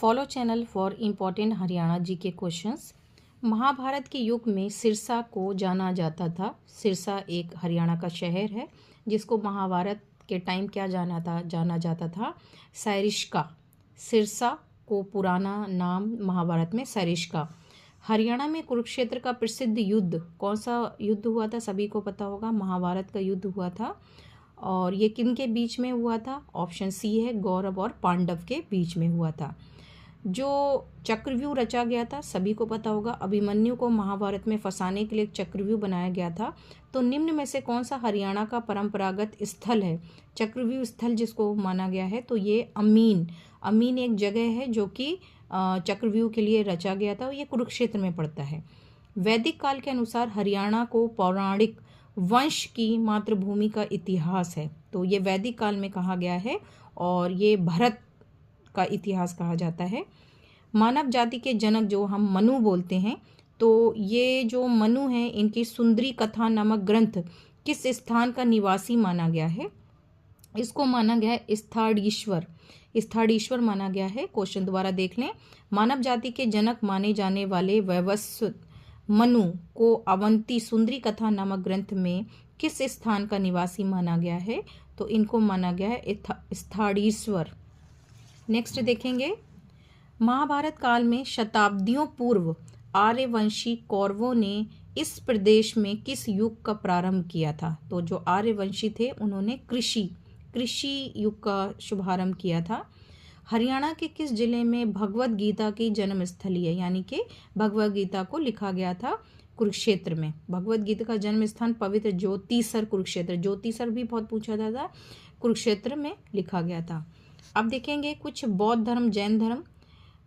Follow channel for important Haryana G K questions. Mahabharat के युग में सिरसा को जाना जाता था। सिरसा एक हरियाणा का शहर है जिसको महाभारत के टाइम क्या जाना जाता था, सैरिष्का। सिरसा को पुराना नाम महाभारत में सैरिष्का। हरियाणा में कुरुक्षेत्र का प्रसिद्ध युद्ध, कौन सा युद्ध हुआ था सभी को पता होगा, महाभारत का युद्ध हुआ था। और ये किन के बीच में हुआ था? ऑप्शन सी है, गौरव और पांडव के बीच में हुआ था। जो चक्रव्यूह रचा गया था सभी को पता होगा, अभिमन्यु को महाभारत में फंसाने के लिए एक चक्रव्यूह बनाया गया था। तो निम्न में से कौन सा हरियाणा का परंपरागत स्थल है, चक्रव्यूह स्थल जिसको माना गया है? तो ये अमीन एक जगह है जो कि चक्रव्यूह के लिए रचा गया था। ये कुरुक्षेत्र में पड़ता है। वैदिक काल के अनुसार हरियाणा को पौराणिक वंश की मातृभूमि का इतिहास है। तो ये वैदिक काल में कहा गया है और ये भरत का इतिहास कहा जाता है। मानव जाति के जनक जो हम मनु बोलते हैं, तो ये जो मनु हैं इनकी सुंदरी कथा नामक ग्रंथ किस स्थान का निवासी माना गया है? इसको माना गया है स्थाड़ीश्वर माना गया है। क्वेश्चन दोबारा देख लें। मानव जाति के जनक माने जाने वाले वैवस्वत मनु को अवंती सुंदरी कथा नामक ग्रंथ में किस स्थान का निवासी माना गया है? तो इनको माना गया है स्थाड़ीश्वर। नेक्स्ट देखेंगे, महाभारत काल में शताब्दियों पूर्व आर्यवंशी कौरवों ने इस प्रदेश में किस युग का प्रारंभ किया था? तो जो आर्यवंशी थे उन्होंने कृषि युग का शुभारंभ किया था। हरियाणा के किस जिले में भगवत गीता की जन्मस्थली है, यानी कि भगवत गीता को लिखा गया था? कुरुक्षेत्र में। भगवत गीता का जन्म स्थान पवित्र ज्योतिसर कुरुक्षेत्र, ज्योतिसर भी बहुत पूछा जाता था, कुरुक्षेत्र में लिखा गया था। अब देखेंगे कुछ बौद्ध धर्म, जैन धर्म।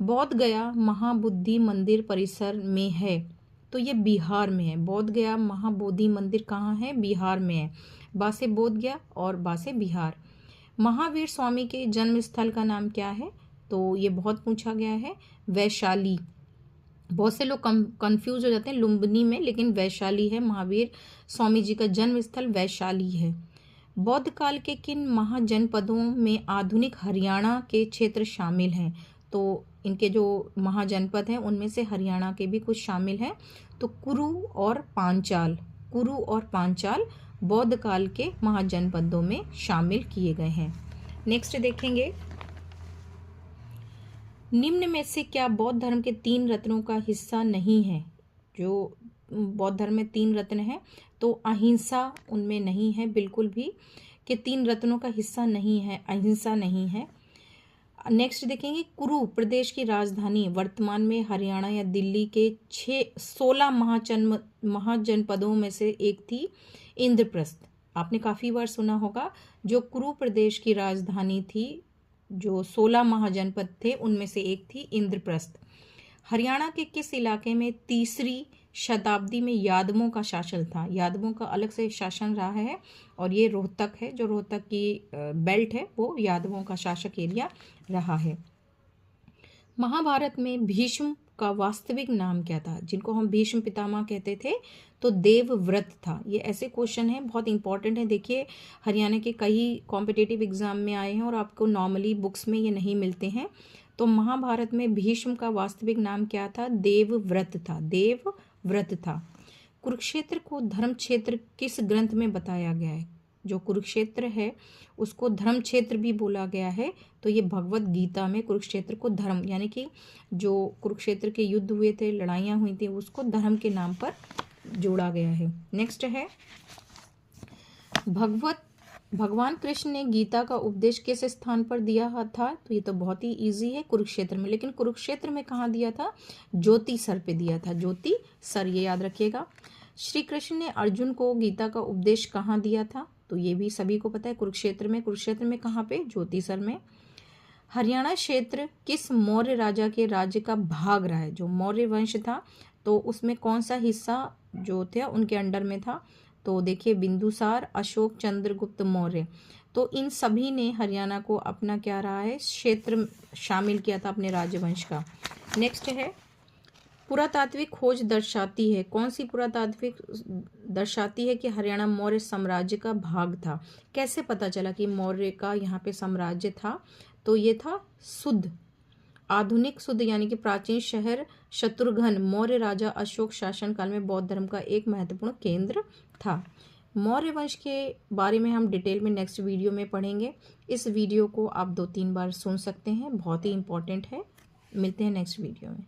बोध गया महाबोधि मंदिर परिसर में है, तो ये बिहार में है। बोध गया महाबोधि मंदिर कहाँ है? बिहार में है। बा से बोध गया और बा से बिहार। महावीर स्वामी के जन्म स्थल का नाम क्या है? तो ये बहुत पूछा गया है, वैशाली। बहुत से लोग कंफ्यूज हो जाते हैं लुम्बिनी में, लेकिन वैशाली है। महावीर स्वामी जी का जन्म स्थल वैशाली है। बौद्ध काल के किन महाजनपदों में आधुनिक हरियाणा के क्षेत्र शामिल हैं? तो इनके जो महाजनपद हैं उनमें से हरियाणा के भी कुछ शामिल हैं। तो कुरु और पांचाल बौद्ध काल के महाजनपदों में शामिल किए गए हैं। नेक्स्ट देखेंगे, निम्न में से क्या बौद्ध धर्म के 3 रत्नों का हिस्सा नहीं है? जो बौद्ध धर्म में 3 रत्न हैं, तो अहिंसा उनमें नहीं है बिल्कुल भी, कि 3 रत्नों का हिस्सा नहीं है, अहिंसा नहीं है। नेक्स्ट देखेंगे, कुरु प्रदेश की राजधानी वर्तमान में हरियाणा या दिल्ली के 16 महाजनपदों में से एक थी, इंद्रप्रस्थ। आपने काफ़ी बार सुना होगा। जो कुरु प्रदेश की राजधानी थी, जो 16 महाजनपद थे उनमें से एक थी इंद्रप्रस्थ। हरियाणा के किस इलाके में 3री शताब्दी में यादवों का शासन था? यादवों का अलग से शासन रहा है और ये रोहतक है, जो रोहतक की बेल्ट है वो यादवों का शासक एरिया रहा है। महाभारत में भीष्म का वास्तविक नाम क्या था, जिनको हम भीष्म पितामह कहते थे? तो देवव्रत था। ये ऐसे क्वेश्चन हैं, बहुत इंपॉर्टेंट है। देखिए, हरियाणा के कई कॉम्पिटिटिव एग्जाम में आए हैं और आपको नॉर्मली बुक्स में ये नहीं मिलते हैं। तो महाभारत में भीष्म का वास्तविक नाम क्या था? देवव्रत था। कुरुक्षेत्र को धर्म क्षेत्र किस ग्रंथ में बताया गया है? जो कुरुक्षेत्र है उसको धर्म क्षेत्र भी बोला गया है। तो ये भगवत गीता में कुरुक्षेत्र को धर्म, यानी कि जो कुरुक्षेत्र के युद्ध हुए थे, लड़ाइयाँ हुई थी, उसको धर्म के नाम पर जोड़ा गया है। नेक्स्ट है, भगवान कृष्ण ने गीता का उपदेश किस स्थान पर दिया था? तो ये तो बहुत ही इजी है, कुरुक्षेत्र में। लेकिन कुरुक्षेत्र में कहाँ दिया था? ज्योतिसर पे दिया था, ज्योतिसर, ये याद रखिएगा। श्री कृष्ण ने अर्जुन को गीता का उपदेश कहाँ दिया था? तो ये भी सभी को पता है, कुरुक्षेत्र में। कुरुक्षेत्र में कहाँ पे? ज्योतिसर में। हरियाणा क्षेत्र किस मौर्य राजा के राज्य का भाग रहा है? जो मौर्य वंश था तो उसमें कौन सा हिस्सा जो थे उनके अंडर में था? तो देखिए, बिंदुसार, अशोक, चंद्रगुप्त मौर्य। तो इन सभी ने हरियाणा को अपना क्या रहा है, क्षेत्र शामिल किया था अपने राजवंश का। नेक्स्ट है, पुरातात्विक खोज दर्शाती है, कौन सी पुरातात्विक दर्शाती है कि हरियाणा मौर्य साम्राज्य का भाग था? कैसे पता चला कि मौर्य का यहाँ पे साम्राज्य था? तो ये था आधुनिक शुद्ध यानी कि प्राचीन शहर शत्रुघ्न मौर्य राजा अशोक शासनकाल में बौद्ध धर्म का एक महत्वपूर्ण केंद्र था। मौर्य वंश के बारे में हम डिटेल में नेक्स्ट वीडियो में पढ़ेंगे। इस वीडियो को आप 2-3 बार सुन सकते हैं, बहुत ही इम्पोर्टेंट है। मिलते हैं नेक्स्ट वीडियो में।